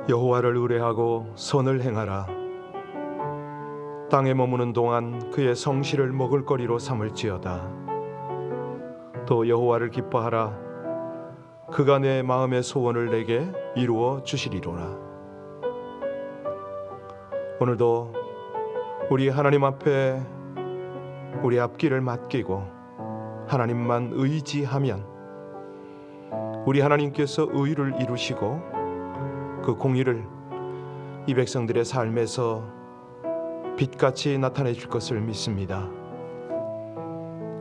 여호와를 의뢰하고 선을 행하라. 땅에 머무는 동안 그의 성실을 먹을거리로 삼을지어다. 또 여호와를 기뻐하라. 그가 내 마음의 소원을 내게 이루어 주시리로라. 오늘도 우리 하나님 앞에 우리 앞길을 맡기고 하나님만 의지하면 우리 하나님께서 의를 이루시고 그 공의를 이 백성들의 삶에서 빛같이 나타내 줄 것을 믿습니다.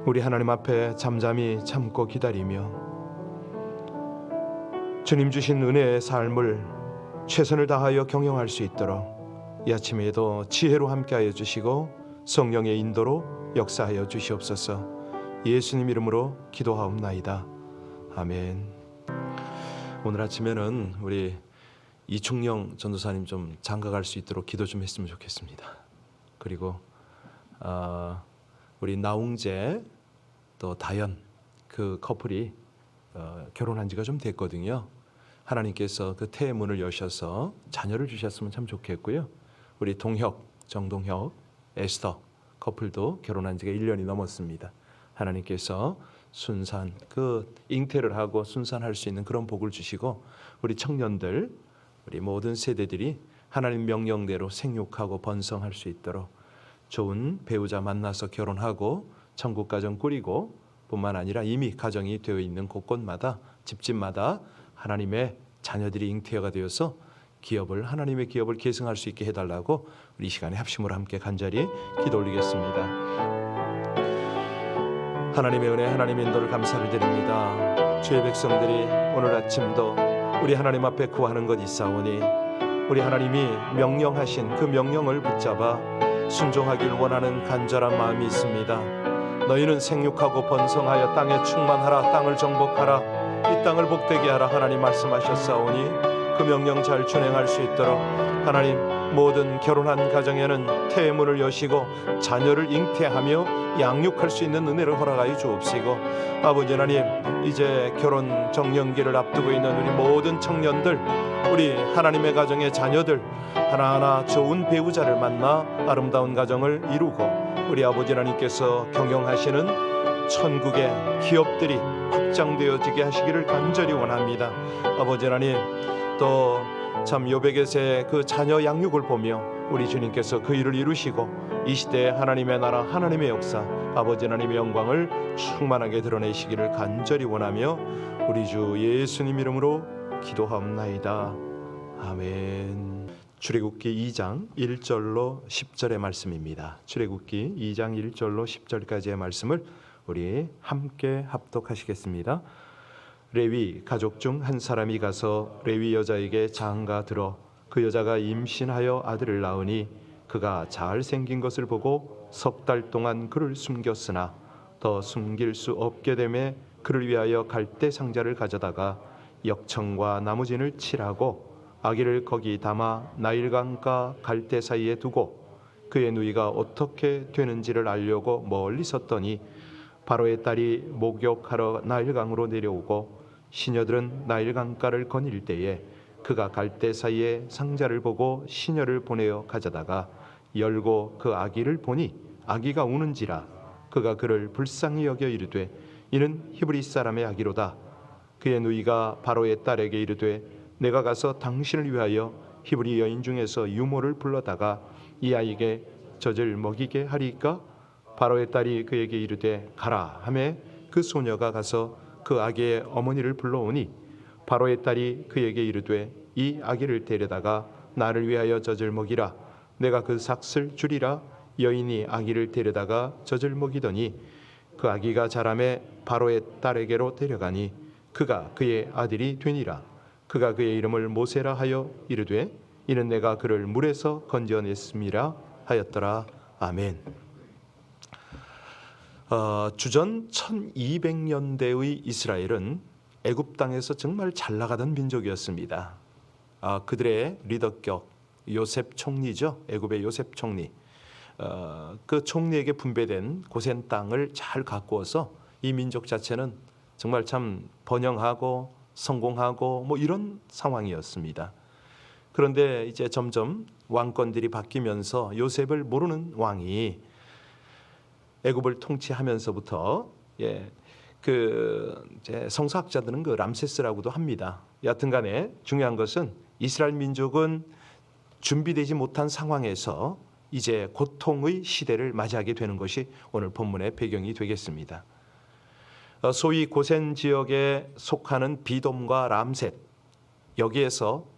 우리 하나님 앞에 잠잠히 참고 기다리며 주님 주신 은혜의 삶을 최선을 다하여 경영할 수 있도록 이 아침에도 지혜로 함께하여 주시고 성령의 인도로 역사하여 주시옵소서. 예수님 이름으로 기도하옵나이다. 아멘. 오늘 아침에는 우리 이충영 전도사님 좀 장가갈 수 있도록 기도 좀 했으면 좋겠습니다. 그리고 우리 나웅재 또 다연 그 커플이 결혼한 지가 좀 됐거든요. 하나님께서 그 태의 문을 여셔서 자녀를 주셨으면 참 좋겠고요. 우리 동혁, 정동혁, 에스더 커플도 결혼한 지가 1년이 넘었습니다. 하나님께서 순산 그 잉태를 하고 순산할 수 있는 그런 복을 주시고 우리 청년들 우리 모든 세대들이 하나님 명령대로 생육하고 번성할 수 있도록 좋은 배우자 만나서 결혼하고 천국 가정 꾸리고 뿐만 아니라 이미 가정이 되어 있는 곳곳마다 집집마다 하나님의 자녀들이 잉태가 되어서 하나님의 기업을 계승할 수 있게 해달라고 우리 이 시간에 합심으로 함께 간절히 기도 올리겠습니다. 하나님의 은혜, 하나님의 인도를 감사를 드립니다. 주의 백성들이 오늘 아침도 우리 하나님 앞에 구하는 것 있사오니 우리 하나님이 명령하신 그 명령을 붙잡아 순종하길 원하는 간절한 마음이 있습니다. 너희는 생육하고 번성하여 땅에 충만하라. 땅을 정복하라. 이 땅을 복되게 하라. 하나님 말씀하셨사오니 그 명령 잘 준행할 수 있도록 하나님 모든 결혼한 가정에는 태의 문을 여시고 자녀를 잉태하며 양육할 수 있는 은혜를 허락하여 주옵시고 아버지 하나님 이제 결혼 정년기를 앞두고 있는 우리 모든 청년들 우리 하나님의 가정의 자녀들 하나하나 좋은 배우자를 만나 아름다운 가정을 이루고 우리 아버지 하나님께서 경영하시는 천국의 기업들이 확장되어지게 하시기를 간절히 원합니다. 아버지 하나님 또 참 요백에서의 그 자녀 양육을 보며 우리 주님께서 그 일을 이루시고 이 시대에 하나님의 나라 하나님의 역사 아버지 하나님의 영광을 충만하게 드러내시기를 간절히 원하며 우리 주 예수님 이름으로 기도하옵나이다. 아멘. 출애굽기 2장 1절로 10절의 말씀입니다. 출애굽기 2장 1절로 10절까지의 말씀을 우리 함께 합독하시겠습니다. 레위 가족 중 한 사람이 가서 레위 여자에게 장가 들어 그 여자가 임신하여 아들을 낳으니 그가 잘생긴 것을 보고 석 달 동안 그를 숨겼으나 더 숨길 수 없게 되매 그를 위하여 갈대 상자를 가져다가 역청과 나무진을 칠하고 아기를 거기 담아 나일강과 갈대 사이에 두고 그의 누이가 어떻게 되는지를 알려고 멀리 섰더니 바로의 딸이 목욕하러 나일강으로 내려오고 시녀들은 나일강가를 거닐 때에 그가 갈대 사이에 상자를 보고 시녀를 보내어 가져다가 열고 그 아기를 보니 아기가 우는지라 그가 그를 불쌍히 여겨 이르되 이는 히브리 사람의 아기로다. 그의 누이가 바로의 딸에게 이르되 내가 가서 당신을 위하여 히브리 여인 중에서 유모를 불러다가 이 아이에게 젖을 먹이게 하리까? 바로의 딸이 그에게 이르되 가라 하매 그 소녀가 가서 그 아기의 어머니를 불러오니 바로의 딸이 그에게 이르되 이 아기를 데려다가 나를 위하여 젖을 먹이라. 내가 그 삭슬 주리라. 여인이 아기를 데려다가 젖을 먹이더니 그 아기가 자라매 바로의 딸에게로 데려가니 그가 그의 아들이 되니라. 그가 그의 이름을 모세라 하여 이르되 이는 내가 그를 물에서 건져냈음이라 하였더라. 아멘. 주전 1200년대의 이스라엘은 애굽 땅에서 정말 잘 나가던 민족이었습니다. 그들의 리더격 요셉 총리죠. 애굽의 요셉 총리. 그 총리에게 분배된 고센 땅을 잘 가꾸어서 이 민족 자체는 정말 참 번영하고 성공하고 뭐 이런 상황이었습니다. 그런데 이제 점점 왕권들이 바뀌면서 요셉을 모르는 왕이 애굽을 통치하면서부터 이제 성서학자들은 그 람세스라고도 합니다. 여하튼간에 중요한 것은 이스라엘 민족은 준비되지 못한 상황에서 이제 고통의 시대를 맞이하게 되는 것이 오늘 본문의 배경이 되겠습니다. 소위 고센 지역에 속하는 비돔과 람셋, 여기에서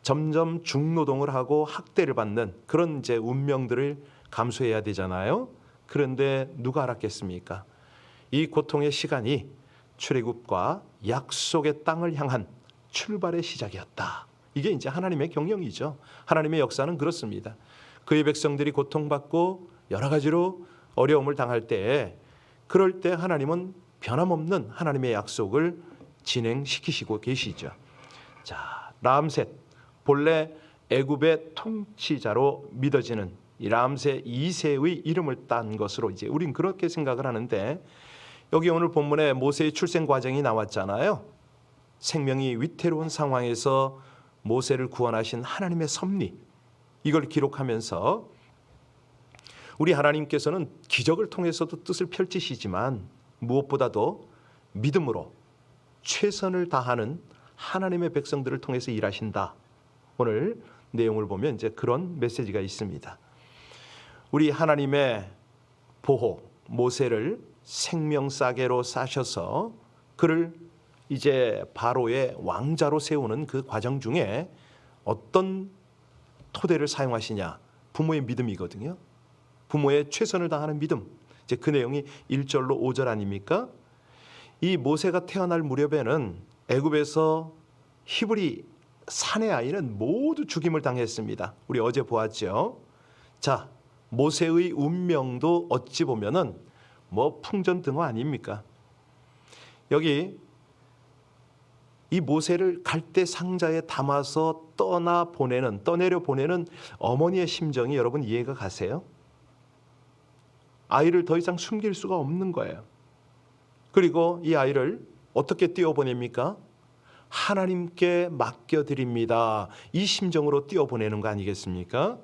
점점 중노동을 하고 학대를 받는 그런 이제 운명들을 감수해야 되잖아요. 그런데 누가 알았겠습니까? 이 고통의 시간이 출애굽과 약속의 땅을 향한 출발의 시작이었다. 이게 이제 하나님의 경영이죠. 하나님의 역사는 그렇습니다. 그의 백성들이 고통받고 여러 가지로 어려움을 당할 때, 그럴 때 하나님은 변함없는 하나님의 약속을 진행시키시고 계시죠. 자, 람셋, 본래 애굽의 통치자로 믿어지는 이 람셋 2세의 이름을 딴 것으로 이제 우린 그렇게 생각을 하는데, 여기 오늘 본문에 모세의 출생 과정이 나왔잖아요. 생명이 위태로운 상황에서 모세를 구원하신 하나님의 섭리, 이걸 기록하면서 우리 하나님께서는 기적을 통해서도 뜻을 펼치시지만 무엇보다도 믿음으로 최선을 다하는 하나님의 백성들을 통해서 일하신다. 오늘 내용을 보면 이제 그런 메시지가 있습니다. 우리 하나님의 보호, 모세를 생명싸개로 싸셔서 그를 이제 바로의 왕자로 세우는 그 과정 중에 어떤 토대를 사용하시냐? 부모의 믿음이거든요. 부모의 최선을 다하는 믿음. 이제 그 내용이 1절로 5절 아닙니까? 이 모세가 태어날 무렵에는 애굽에서 히브리 사내 아이는 모두 죽임을 당했습니다. 우리 어제 보았죠. 자, 모세의 운명도 어찌 보면은 뭐 풍전등화 아닙니까? 여기 이 모세를 갈대 상자에 담아서 떠내려 보내는 어머니의 심정이 여러분 이해가 가세요? 아이를 더 이상 숨길 수가 없는 거예요. 그리고 이 아이를 어떻게 띄워보냅니까? 하나님께 맡겨드립니다. 이 심정으로 띄워보내는 거 아니겠습니까?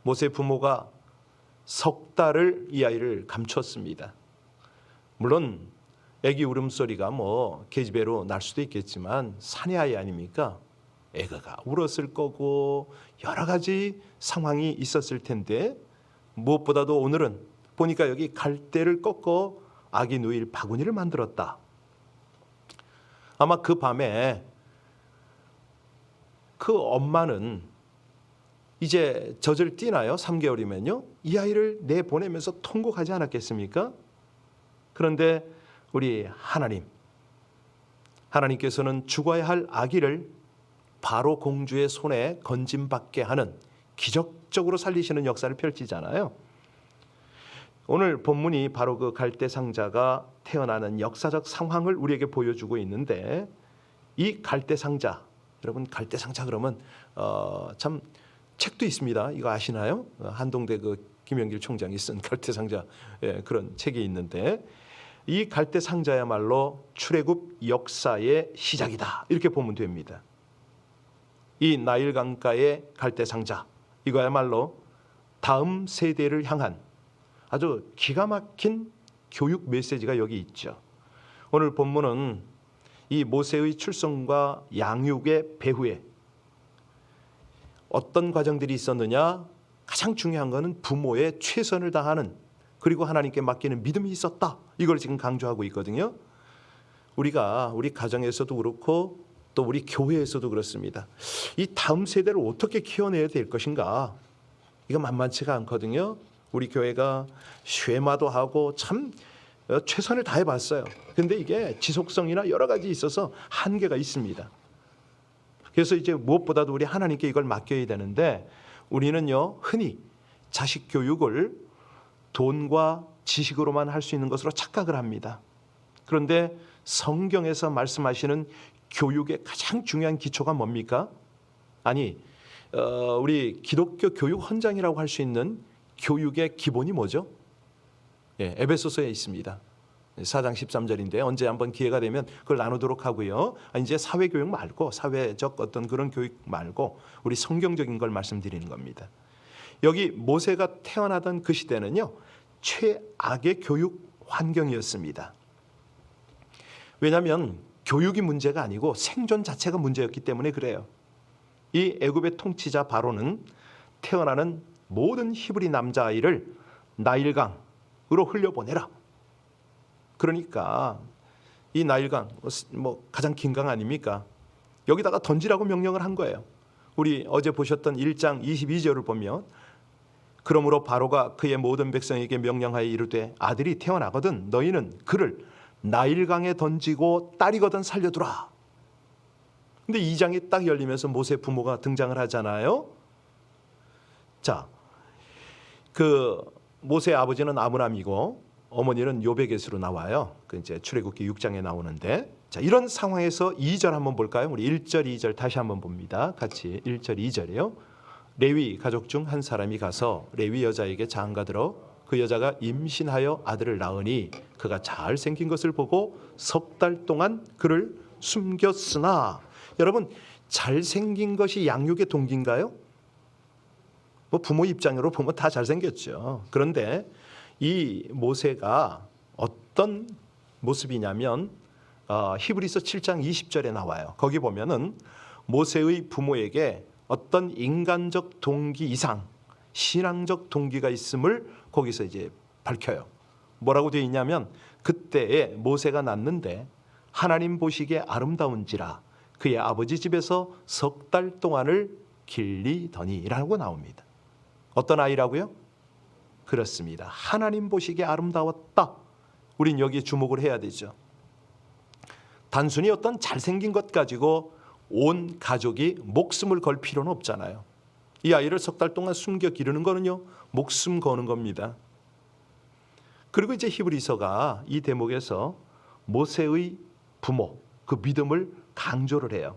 모세 부모가 석 달을 이 아이를 감췄습니다. 물론 애기 울음소리가 뭐 계집애로 날 수도 있겠지만 사내 아이 아닙니까? 애가 울었을 거고 여러 가지 상황이 있었을 텐데, 무엇보다도 오늘은 보니까 여기 갈대를 꺾어 아기 누일 바구니를 만들었다. 아마 그 밤에 그 엄마는 이제 젖을 띠나요? 3개월이면요. 이 아이를 내보내면서 통곡하지 않았겠습니까? 그런데 우리 하나님께서는 죽어야 할 아기를 바로 공주의 손에 건짐받게 하는 기적적으로 살리시는 역사를 펼치잖아요. 오늘 본문이 바로 그 갈대 상자가 태어나는 역사적 상황을 우리에게 보여주고 있는데, 이 갈대 상자, 여러분 갈대 상자 그러면 참 책도 있습니다. 이거 아시나요? 한동대 그 김영길 총장이 쓴 갈대 상자, 그런 책이 있는데, 이 갈대 상자야말로 출애굽 역사의 시작이다, 이렇게 보면 됩니다. 이 나일 강가의 갈대 상자, 이거야말로 다음 세대를 향한 아주 기가 막힌 교육 메시지가 여기 있죠. 오늘 본문은 이 모세의 출생과 양육의 배후에 어떤 과정들이 있었느냐? 가장 중요한 것은 부모의 최선을 다하는, 그리고 하나님께 맡기는 믿음이 있었다. 이걸 지금 강조하고 있거든요. 우리 가정에서도 그렇고 또 우리 교회에서도 그렇습니다. 이 다음 세대를 어떻게 키워내야 될 것인가? 이거 만만치가 않거든요. 우리 교회가 쉐마도 하고 참 최선을 다해봤어요. 근데 이게 지속성이나 여러 가지 있어서 한계가 있습니다. 그래서 이제 무엇보다도 우리 하나님께 이걸 맡겨야 되는데, 우리는요 흔히 자식 교육을 돈과 지식으로만 할 수 있는 것으로 착각을 합니다. 그런데 성경에서 말씀하시는 교육의 가장 중요한 기초가 뭡니까? 아니, 우리 기독교 교육 헌장이라고 할 수 있는 교육의 기본이 뭐죠? 에베소서에 있습니다. 4장 13절인데 언제 한번 기회가 되면 그걸 나누도록 하고요. 이제 사회 교육 말고 사회적 어떤 그런 교육 말고 우리 성경적인 걸 말씀드리는 겁니다. 여기 모세가 태어나던 그 시대는요, 최악의 교육 환경이었습니다. 왜냐하면 교육이 문제가 아니고 생존 자체가 문제였기 때문에 그래요. 이 애굽의 통치자 바로는 태어나는 모든 히브리 남자아이를 나일강으로 흘려보내라. 그러니까 이 나일강 뭐 가장 긴 강 아닙니까? 여기다가 던지라고 명령을 한 거예요. 우리 어제 보셨던 1장 22절을 보면 그러므로 바로가 그의 모든 백성에게 명령하여 이르되 아들이 태어나거든 너희는 그를 나일강에 던지고 딸이거든 살려두라. 근데 2장이 딱 열리면서 모세 부모가 등장을 하잖아요. 자, 그 모세의 아버지는 아므람이고 어머니는 요베겟으로 나와요. 그 이제 출애굽기 6장에 나오는데, 자, 이런 상황에서 2절 한번 볼까요? 우리 1절 2절 다시 한번 봅니다. 같이 1절 2절이요. 레위 가족 중 한 사람이 가서 레위 여자에게 장가들어 그 여자가 임신하여 아들을 낳으니 그가 잘생긴 것을 보고 석 달 동안 그를 숨겼으나, 여러분 잘생긴 것이 양육의 동기인가요? 뭐 부모 입장으로 보면 다 잘생겼죠. 그런데 이 모세가 어떤 모습이냐면 히브리서 7장 20절에 나와요. 거기 보면은 모세의 부모에게 어떤 인간적 동기 이상 신앙적 동기가 있음을 거기서 이제 밝혀요. 뭐라고 되어 있냐면 그때에 모세가 낳는데 하나님 보시기에 아름다운지라 그의 아버지 집에서 석 달 동안을 길리더니라고 나옵니다. 어떤 아이라고요? 그렇습니다. 하나님 보시기에 아름다웠다. 우린 여기에 주목을 해야 되죠. 단순히 어떤 잘생긴 것 가지고 온 가족이 목숨을 걸 필요는 없잖아요. 이 아이를 석 달 동안 숨겨 기르는 거는요, 목숨 거는 겁니다. 그리고 이제 히브리서가 이 대목에서 모세의 부모, 그 믿음을 강조를 해요.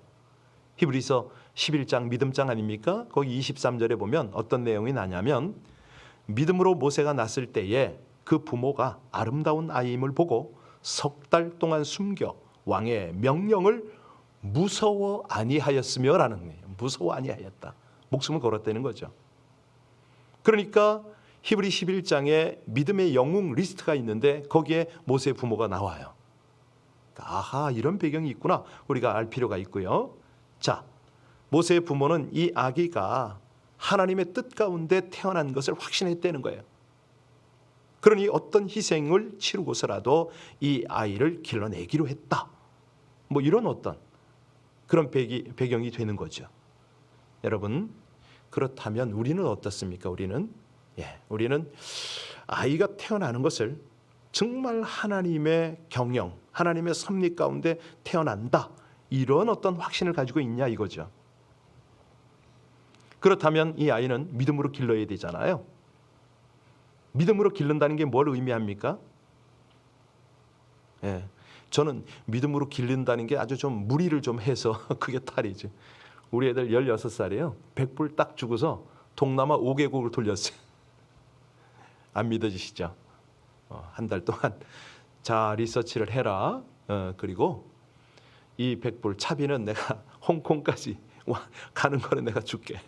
히브리서 11장 믿음장 아닙니까? 거기 23절에 보면 어떤 내용이 나냐면 믿음으로 모세가 낳았을 때에 그 부모가 아름다운 아이임을 보고 석 달 동안 숨겨 왕의 명령을 무서워 아니하였으며 라는 거예요. 무서워 아니하였다. 목숨을 걸었다는 거죠. 그러니까 히브리 11장에 믿음의 영웅 리스트가 있는데 거기에 모세의 부모가 나와요. 아하, 이런 배경이 있구나. 우리가 알 필요가 있고요. 자, 모세의 부모는 이 아기가 하나님의 뜻 가운데 태어난 것을 확신했다는 거예요. 그러니 어떤 희생을 치르고서라도 이 아이를 길러내기로 했다. 뭐 이런 어떤 그런 배경이 되는 거죠. 여러분, 그렇다면 우리는 어떻습니까? 우리는 아이가 태어나는 것을 정말 하나님의 경영, 하나님의 섭리 가운데 태어난다. 이런 어떤 확신을 가지고 있냐 이거죠. 그렇다면 이 아이는 믿음으로 길러야 되잖아요. 믿음으로 기른다는 게 뭘 의미합니까? 저는 믿음으로 기른다는 게 아주 좀 무리를 좀 해서 그게 탈이지. 우리 애들 16살이에요. 100불 딱 주고서 동남아 5개국을 돌렸어요. 안 믿어지시죠? 한 달 동안 자 리서치를 해라. 그리고 이 100불 차비는 내가 홍콩까지 가는 거는 내가 줄게.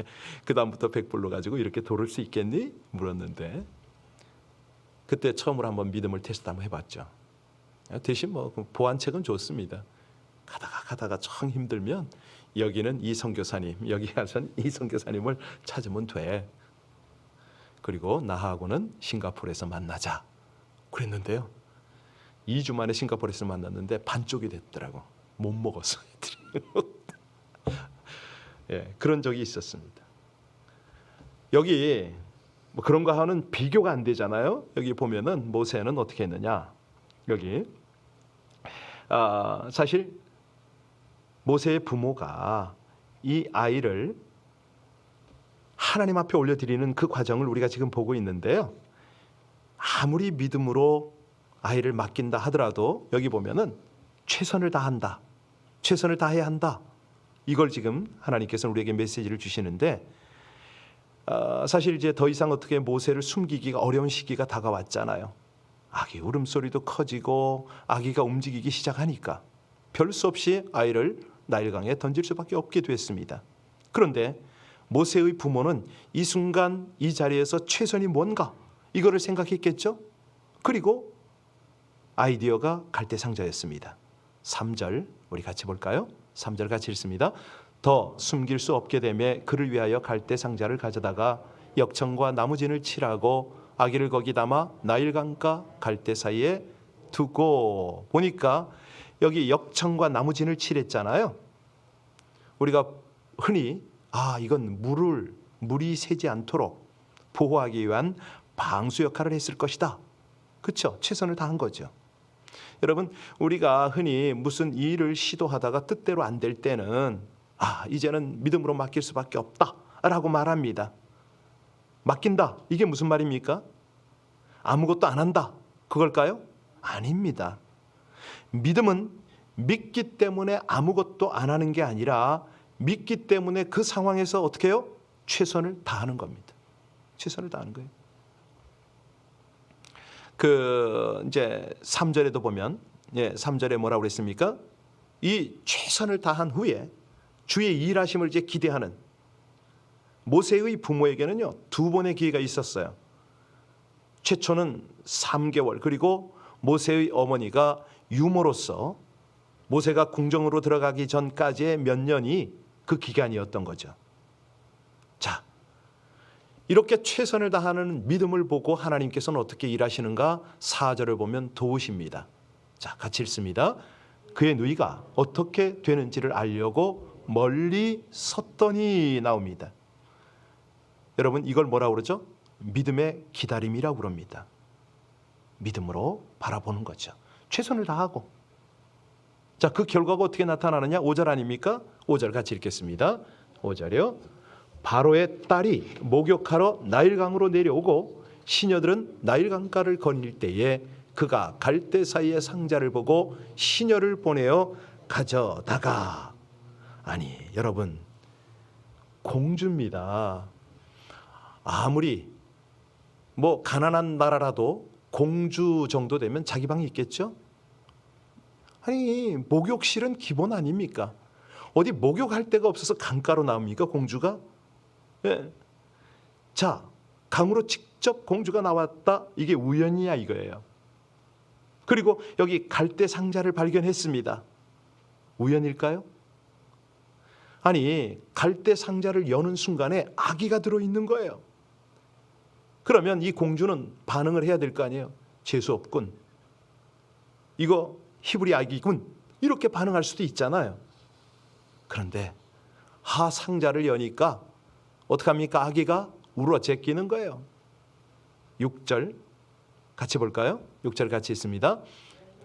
그 다음부터 100불로 가지고 이렇게 돌을 수 있겠니? 물었는데 그때 처음으로 한번 믿음을 테스트 한번 해봤죠. 대신 뭐 보안책은 좋습니다. 가다가 정 힘들면 여기는 이 선교사님, 여기 가서는 이 선교사님을 찾으면 돼. 그리고 나하고는 싱가포르에서 만나자. 그랬는데요. 2주 만에 싱가포르에서 만났는데 반쪽이 됐더라고. 못 먹었어. 그런 적이 있었습니다. 여기 뭐 그런 거하고는 비교가 안 되잖아요. 여기 보면은 모세는 어떻게 했느냐. 여기 사실 모세의 부모가 이 아이를 하나님 앞에 올려드리는 그 과정을 우리가 지금 보고 있는데요. 아무리 믿음으로 아이를 맡긴다 하더라도 여기 보면은 최선을 다한다. 최선을 다해야 한다. 이걸 지금 하나님께서는 우리에게 메시지를 주시는데 사실 이제 더 이상 어떻게 모세를 숨기기가 어려운 시기가 다가왔잖아요. 아기 울음소리도 커지고 아기가 움직이기 시작하니까 별 수 없이 아이를 나일강에 던질 수밖에 없게 됐습니다. 그런데 모세의 부모는 이 순간 이 자리에서 최선이 뭔가 이거를 생각했겠죠. 그리고 아이디어가 갈대상자였습니다. 3절 우리 같이 볼까요? 3절 같이 읽습니다. 더 숨길 수 없게 되매 그를 위하여 갈대상자를 가져다가 역청과 나무진을 칠하고 아기를 거기 담아 나일강과 갈대 사이에 두고. 보니까 여기 역청과 나무진을 칠했잖아요. 우리가 흔히 이건 물이 새지 않도록 보호하기 위한 방수 역할을 했을 것이다. 그렇죠? 최선을 다한 거죠. 여러분, 우리가 흔히 무슨 일을 시도하다가 뜻대로 안 될 때는 이제는 믿음으로 맡길 수밖에 없다라고 말합니다. 맡긴다. 이게 무슨 말입니까? 아무것도 안 한다. 그걸까요? 아닙니다. 믿음은 믿기 때문에 아무것도 안 하는 게 아니라 믿기 때문에 그 상황에서 어떻게 해요? 최선을 다하는 겁니다. 최선을 다하는 거예요. 이제 3절에도 보면 3절에 뭐라고 그랬습니까? 이 최선을 다한 후에 주의 일하심을 이제 기대하는 모세의 부모에게는요 2번의 기회가 있었어요. 최초는 3개월, 그리고 모세의 어머니가 유모로서 모세가 궁정으로 들어가기 전까지의 몇 년이 그 기간이었던 거죠. 자, 이렇게 최선을 다하는 믿음을 보고 하나님께서는 어떻게 일하시는가? 4절을 보면 도우십니다. 자, 같이 읽습니다. 그의 누이가 어떻게 되는지를 알려고 멀리 섰더니 나옵니다. 여러분, 이걸 뭐라고 그러죠? 믿음의 기다림이라고 그럽니다. 믿음으로 바라보는 거죠. 최선을 다하고. 자, 그 결과가 어떻게 나타나느냐? 5절 아닙니까? 5절 같이 읽겠습니다. 5절이요. 바로의 딸이 목욕하러 나일강으로 내려오고 시녀들은 나일강가를 거닐 때에 그가 갈대 사이의 상자를 보고 시녀를 보내어 가져다가. 아니, 여러분, 공주입니다. 아무리 가난한 나라라도 공주 정도 되면 자기 방이 있겠죠? 아니, 목욕실은 기본 아닙니까? 어디 목욕할 데가 없어서 강가로 나옵니까, 공주가? 예. 자, 강으로 직접 공주가 나왔다. 이게 우연이야 이거예요. 그리고 여기 갈대 상자를 발견했습니다. 우연일까요? 아니, 갈대 상자를 여는 순간에 아기가 들어있는 거예요. 그러면 이 공주는 반응을 해야 될 거 아니에요. 재수 없군. 이거 히브리 아기군. 이렇게 반응할 수도 있잖아요. 그런데 상자를 여니까 어떡합니까? 아기가 울어 제끼는 거예요. 6절 같이 볼까요? 6절 같이 있습니다.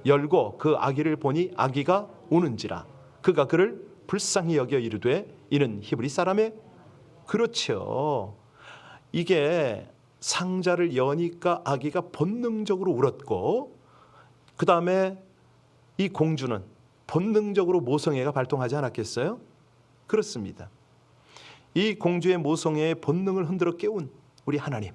열고 그 아기를 보니 아기가 우는지라 그가 그를 불쌍히 여겨 이르되 이는 히브리 사람의. 그렇죠. 이게 상자를 여니까 아기가 본능적으로 울었고, 그 다음에 이 공주는 본능적으로 모성애가 발동하지 않았겠어요? 그렇습니다. 이 공주의 모성애의 본능을 흔들어 깨운 우리 하나님.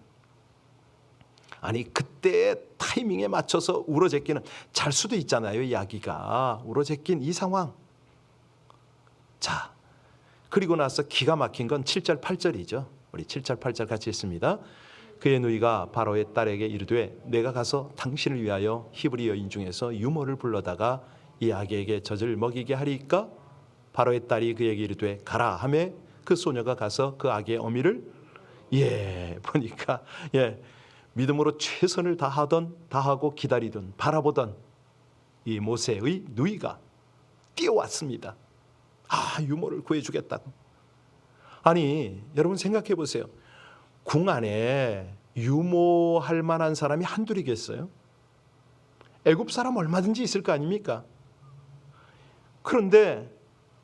아니, 그때의 타이밍에 맞춰서 울어제끼는, 잘 수도 있잖아요. 이 아기가 울어제낀 이 상황. 자, 그리고 나서 기가 막힌 건 7절 8절이죠. 우리 7절 8절 같이 읽습니다. 그의 누이가 바로의 딸에게 이르되 내가 가서 당신을 위하여 히브리 여인 중에서 유모를 불러다가 이 아기에게 젖을 먹이게 하리이까? 바로의 딸이 그에게 이르되 가라 하매 그 소녀가 가서 그 아기의 어미를 보니까 믿음으로 최선을 다하고 기다리던 바라보던 이 모세의 누이가 뛰어왔습니다. 유모를 구해주겠다고. 아니, 여러분 생각해 보세요. 궁 안에 유모할 만한 사람이 한둘이겠어요? 애굽 사람 얼마든지 있을 거 아닙니까? 그런데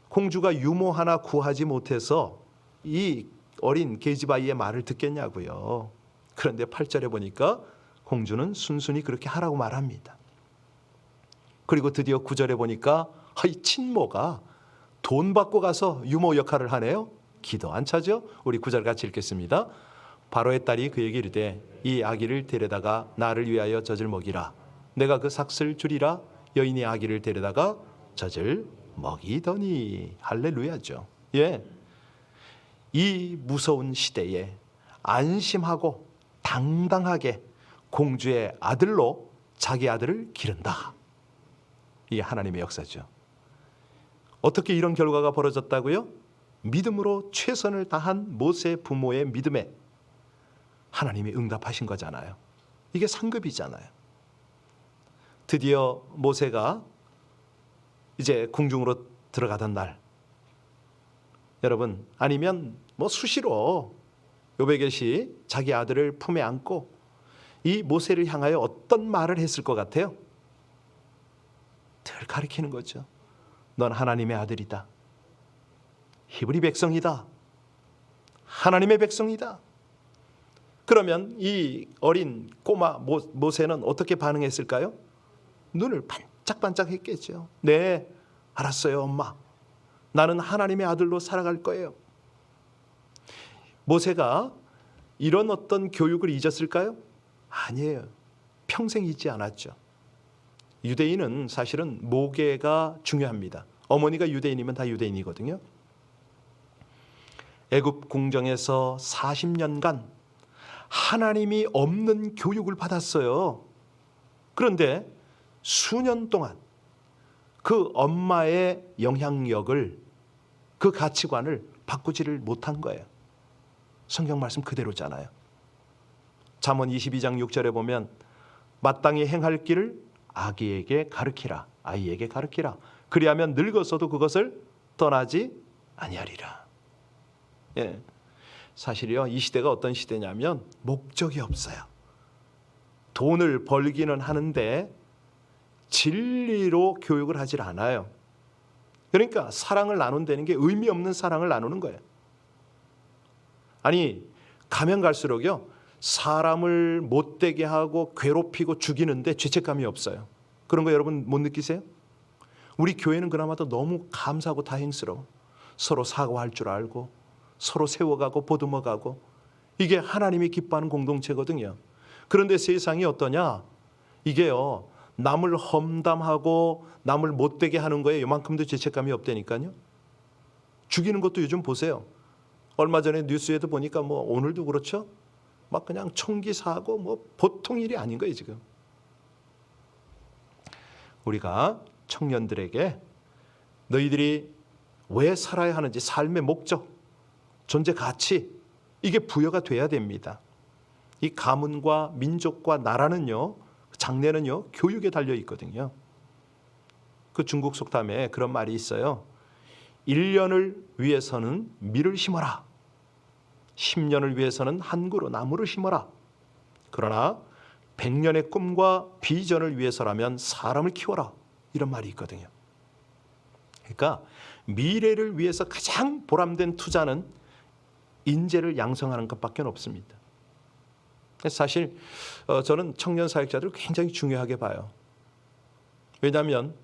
공주가 유모 하나 구하지 못해서 이 어린 계집아이의 말을 듣겠냐고요. 그런데 8절에 보니까 공주는 순순히 그렇게 하라고 말합니다. 그리고 드디어 9절에 보니까 이 친모가 돈 받고 가서 유모 역할을 하네요. 기도 안 차죠? 우리 9절 같이 읽겠습니다. 바로의 딸이 그에게 이르되 이 아기를 데려다가 나를 위하여 젖을 먹이라. 내가 그 삭슬 주리라. 여인이 아기를 데려다가 젖을 먹이더니. 할렐루야죠. 예, 이 무서운 시대에 안심하고 당당하게 공주의 아들로 자기 아들을 기른다. 이게 하나님의 역사죠. 어떻게 이런 결과가 벌어졌다고요? 믿음으로 최선을 다한 모세 부모의 믿음에 하나님이 응답하신 거잖아요. 이게 상급이잖아요. 드디어 모세가 이제 궁중으로 들어가던 날, 여러분, 아니면 뭐 수시로 요베겟이 자기 아들을 품에 안고 이 모세를 향하여 어떤 말을 했을 것 같아요? 늘 가리키는 거죠. 넌 하나님의 아들이다. 히브리 백성이다. 하나님의 백성이다. 그러면 이 어린 꼬마 모세는 어떻게 반응했을까요? 눈을 반짝반짝 했겠죠. 네, 알았어요, 엄마. 나는 하나님의 아들로 살아갈 거예요. 모세가 이런 어떤 교육을 잊었을까요? 아니에요. 평생 잊지 않았죠. 유대인은 사실은 모계가 중요합니다. 어머니가 유대인이면 다 유대인이거든요. 애굽 궁정에서 40년간 하나님이 없는 교육을 받았어요. 그런데 수년 동안 그 엄마의 영향력을, 그 가치관을 바꾸지를 못한 거예요. 성경 말씀 그대로잖아요. 잠언 22장 6절에 보면 마땅히 행할 길을 아기에게 가르치라. 아이에게 가르치라. 그리하면 늙어서도 그것을 떠나지 아니하리라. 예, 사실이요, 이 시대가 어떤 시대냐면 목적이 없어요. 돈을 벌기는 하는데 진리로 교육을 하질 않아요. 그러니까 사랑을 나눈다는 게 의미 없는 사랑을 나누는 거예요. 아니, 가면 갈수록요, 사람을 못되게 하고 괴롭히고 죽이는데 죄책감이 없어요. 그런 거 여러분 못 느끼세요? 우리 교회는 그나마도 너무 감사하고 다행스러워. 서로 사과할 줄 알고 서로 세워가고 보듬어가고, 이게 하나님이 기뻐하는 공동체거든요. 그런데 세상이 어떠냐? 이게요, 남을 험담하고 남을 못되게 하는 거에 요만큼도 죄책감이 없다니까요. 죽이는 것도 요즘 보세요. 얼마 전에 뉴스에도 보니까 뭐 오늘도 그렇죠. 막 그냥 총기 사고 뭐 보통 일이 아닌 거예요 지금. 우리가 청년들에게 너희들이 왜 살아야 하는지, 삶의 목적, 존재 가치, 이게 부여가 돼야 됩니다. 이 가문과 민족과 나라는요, 장래는요, 교육에 달려 있거든요. 그 중국 속담에 그런 말이 있어요. 1년을 위해서는 밀을 심어라. 10년을 위해서는 한 그루 나무를 심어라. 그러나 100년의 꿈과 비전을 위해서라면 사람을 키워라. 이런 말이 있거든요. 그러니까 미래를 위해서 가장 보람된 투자는 인재를 양성하는 것밖에 없습니다. 사실 저는 청년 사역자들을 굉장히 중요하게 봐요. 왜냐하면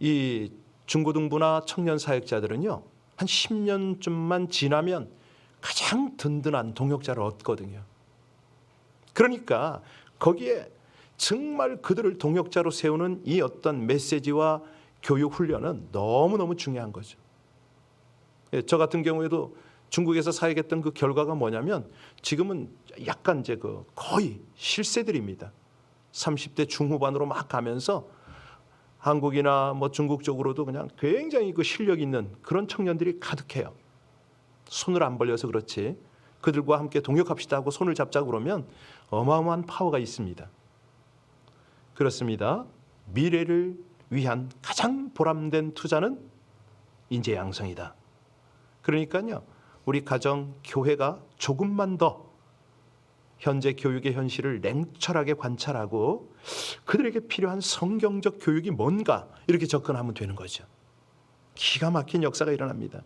이 중고등부나 청년 사역자들은요, 한 10년쯤만 지나면 가장 든든한 동역자를 얻거든요. 그러니까 거기에 정말 그들을 동역자로 세우는 이 어떤 메시지와 교육 훈련은 너무너무 중요한 거죠. 저 같은 경우에도 중국에서 사역했던 그 결과가 뭐냐면 지금은 약간 이제 그 거의 실세들입니다. 30대 중후반으로 막 가면서 한국이나 뭐 중국 쪽으로도 그냥 굉장히 그 실력 있는 그런 청년들이 가득해요. 손을 안 벌려서 그렇지 그들과 함께 동역합시다 하고 손을 잡자고 그러면 어마어마한 파워가 있습니다. 그렇습니다. 미래를 위한 가장 보람된 투자는 인재 양성이다. 그러니까요, 우리 가정, 교회가 조금만 더 현재 교육의 현실을 냉철하게 관찰하고 그들에게 필요한 성경적 교육이 뭔가 이렇게 접근하면 되는 거죠. 기가 막힌 역사가 일어납니다.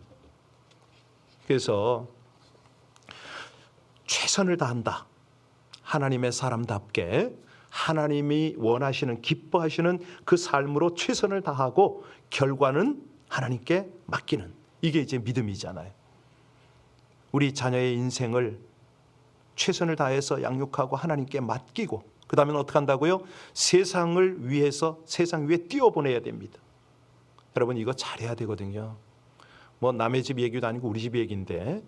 그래서 최선을 다한다. 하나님의 사람답게 하나님이 원하시는, 기뻐하시는 그 삶으로 최선을 다하고 결과는 하나님께 맡기는, 이게 이제 믿음이잖아요. 우리 자녀의 인생을 최선을 다해서 양육하고 하나님께 맡기고 그 다음에는 어떻게 한다고요? 세상을 위해서 세상 위에 띄워보내야 됩니다. 여러분 이거 잘해야 되거든요. 뭐 남의 집 얘기도 아니고 우리 집 얘기인데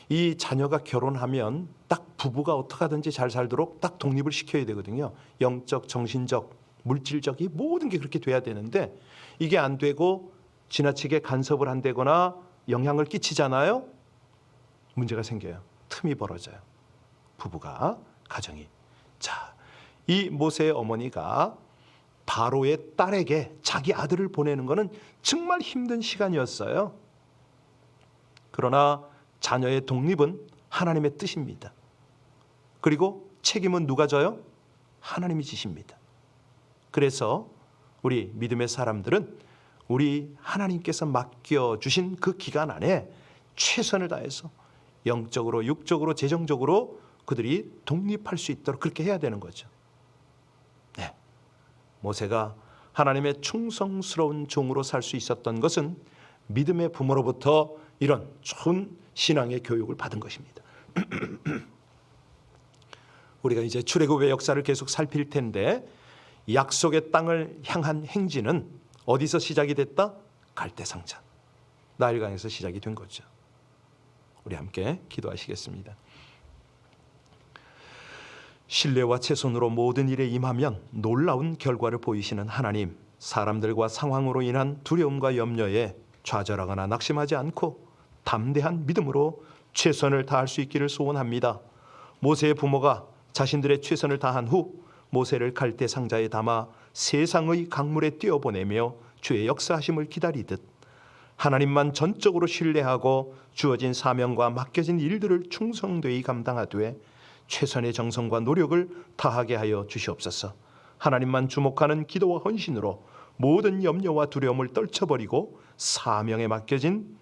이 자녀가 결혼하면 딱 부부가 어떻게 하든지 잘 살도록 딱 독립을 시켜야 되거든요. 영적, 정신적, 물질적 이 모든 게 그렇게 돼야 되는데 이게 안 되고 지나치게 간섭을 한다거나 영향을 끼치잖아요. 문제가 생겨요. 틈이 벌어져요. 부부가, 가정이. 자, 이 모세의 어머니가 바로의 딸에게 자기 아들을 보내는 것은 정말 힘든 시간이었어요. 그러나 자녀의 독립은 하나님의 뜻입니다. 그리고 책임은 누가 져요? 하나님이 지십니다. 그래서 우리 믿음의 사람들은 우리 하나님께서 맡겨주신 그 기간 안에 최선을 다해서 영적으로, 육적으로, 재정적으로 그들이 독립할 수 있도록 그렇게 해야 되는 거죠. 네. 모세가 하나님의 충성스러운 종으로 살 수 있었던 것은 믿음의 부모로부터 이런 좋은 신앙의 교육을 받은 것입니다. 우리가 이제 출애굽의 역사를 계속 살필 텐데 약속의 땅을 향한 행진은 어디서 시작이 됐다? 갈대상자, 나일강에서 시작이 된 거죠. 우리 함께 기도하시겠습니다. 신뢰와 최선으로 모든 일에 임하면 놀라운 결과를 보이시는 하나님, 사람들과 상황으로 인한 두려움과 염려에 좌절하거나 낙심하지 않고 담대한 믿음으로 최선을 다할 수 있기를 소원합니다. 모세의 부모가 자신들의 최선을 다한 후 모세를 갈대 상자에 담아 세상의 강물에 띄어보내며 주의 역사하심을 기다리듯 하나님만 전적으로 신뢰하고 주어진 사명과 맡겨진 일들을 충성되이 감당하되 최선의 정성과 노력을 다하게 하여 주시옵소서. 하나님만 주목하는 기도와 헌신으로 모든 염려와 두려움을 떨쳐버리고 사명에 맡겨진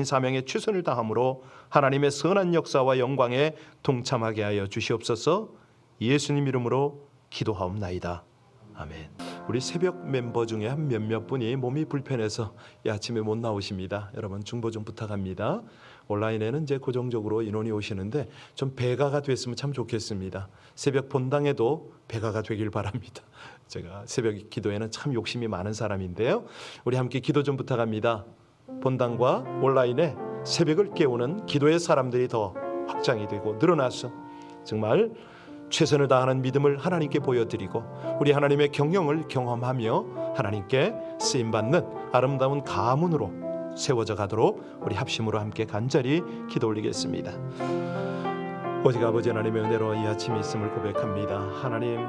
사명에 최선을 다함으로 하나님의 선한 역사와 영광에 동참하게 하여 주시옵소서. 예수님 이름으로 기도하옵나이다. 아멘. 우리 새벽 멤버 중에 한 몇몇 분이 몸이 불편해서 이 아침에 못 나오십니다. 여러분 중보 좀 부탁합니다. 온라인에는 이제 고정적으로 인원이 오시는데 좀 배가가 됐으면 참 좋겠습니다. 새벽 본당에도 배가가 되길 바랍니다. 제가 새벽 기도에는 참 욕심이 많은 사람인데요. 우리 함께 기도 좀 부탁합니다. 본당과 온라인에 새벽을 깨우는 기도의 사람들이 더 확장이 되고 늘어나서 정말 최선을 다하는 믿음을 하나님께 보여드리고 우리 하나님의 경영을 경험하며 하나님께 쓰임받는 아름다운 가문으로 세워져 가도록 우리 합심으로 함께 간절히 기도 올리겠습니다. 오직 아버지 하나님의 은혜로 이 아침이 있음을 고백합니다. 하나님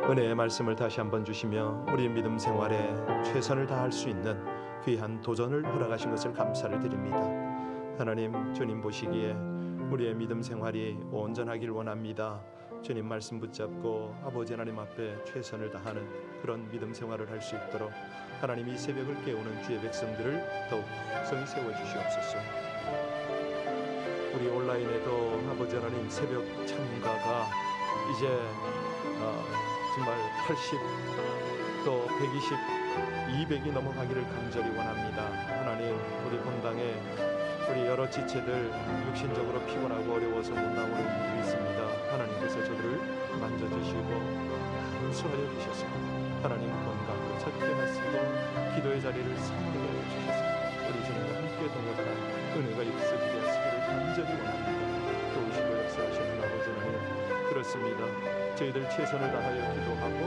은혜의 말씀을 다시 한번 주시며 우리 믿음 생활에 최선을 다할 수 있는 귀한 도전을 허락하신 것을 감사를 드립니다. 하나님 주님 보시기에 우리의 믿음 생활이 온전하길 원합니다. 주님 말씀 붙잡고 아버지 하나님 앞에 최선을 다하는 그런 믿음 생활을 할 수 있도록 하나님 이 새벽을 깨우는 주의 백성들을 더욱 성히 세워주시옵소서. 우리 온라인에도 아버지 하나님 새벽 참가가 이제 정말 80, 또 120, 200이 넘어가기를 간절히 원합니다. 하나님 우리 본당에 우리 여러 지체들 육신적으로 피곤하고 어려워서 못 나오는 분들이 있습니다. 하나님께서 저들을 만져주시고 수하여 주셔서 하나님 건강을 찾게 하시고 기도의 자리를 사모하게 해주셔서 우리 주님과 함께 동역하는 은혜가 있으시게 하시기를 간절히 원합니다. 도우시고 역사하시는 아버지 하나님 그렇습니다. 저희들 최선을 다하여 기도하고